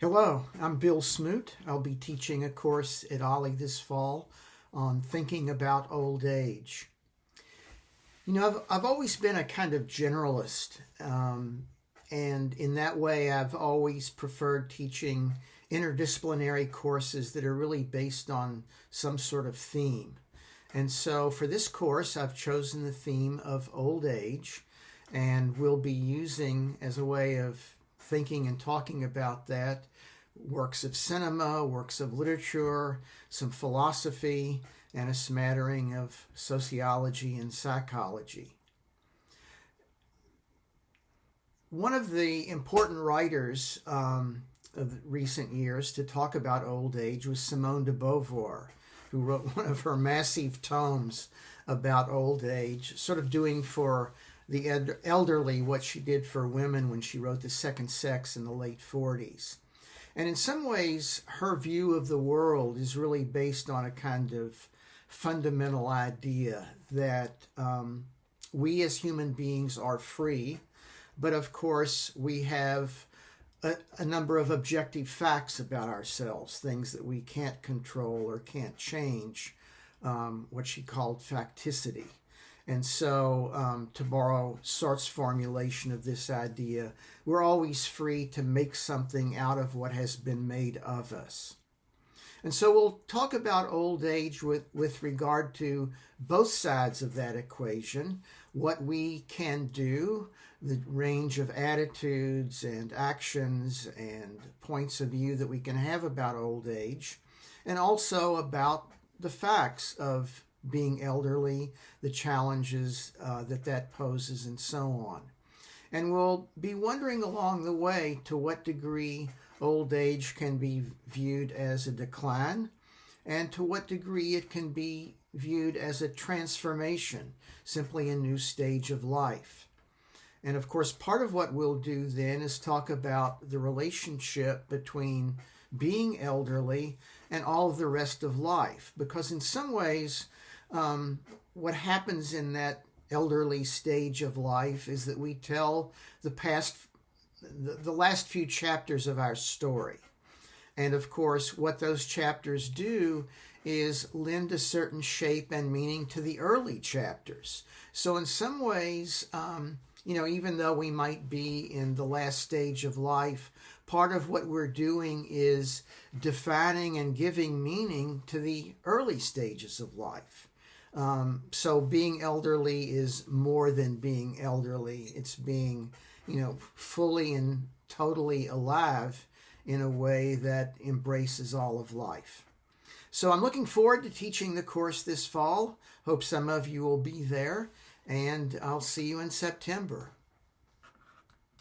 Hello, I'm Bill Smoot. I'll be teaching a course at Ollie this fall on thinking about old age. I've always been a kind of generalist, and in that way, I've always preferred teaching interdisciplinary courses that are really based on some sort of theme. And so for this course, I've chosen the theme of old age, and we'll be using as a way of thinking and talking about that works of cinema, works of literature, some philosophy, and a smattering of sociology and psychology. One of the important writers of recent years to talk about old age was Simone de Beauvoir, who wrote one of her massive tomes about old age, sort of doing for the elderly what she did for women when she wrote The Second Sex in the late 40s. And in some ways, her view of the world is really based on a kind of fundamental idea that we as human beings are free, but of course we have a number of objective facts about ourselves, things that we can't control or can't change, what she called facticity. And so, to borrow Sartre's formulation of this idea, we're always free to make something out of what has been made of us. And so we'll talk about old age with regard to both sides of that equation, what we can do, the range of attitudes and actions and points of view that we can have about old age, and also about the facts of being elderly, the challenges that poses, and so on. And we'll be wondering along the way to what degree old age can be viewed as a decline, and to what degree it can be viewed as a transformation, simply a new stage of life. And of course, part of what we'll do then is talk about the relationship between being elderly and all of the rest of life, because in some ways, what happens in that elderly stage of life is that we tell the last few chapters of our story. And of course, what those chapters do is lend a certain shape and meaning to the early chapters. So in some ways, even though we might be in the last stage of life, part of what we're doing is defining and giving meaning to the early stages of life. So being elderly is more than being elderly. It's being, fully and totally alive in a way that embraces all of life. So I'm looking forward to teaching the course this fall. Hope some of you will be there, and I'll see you in September.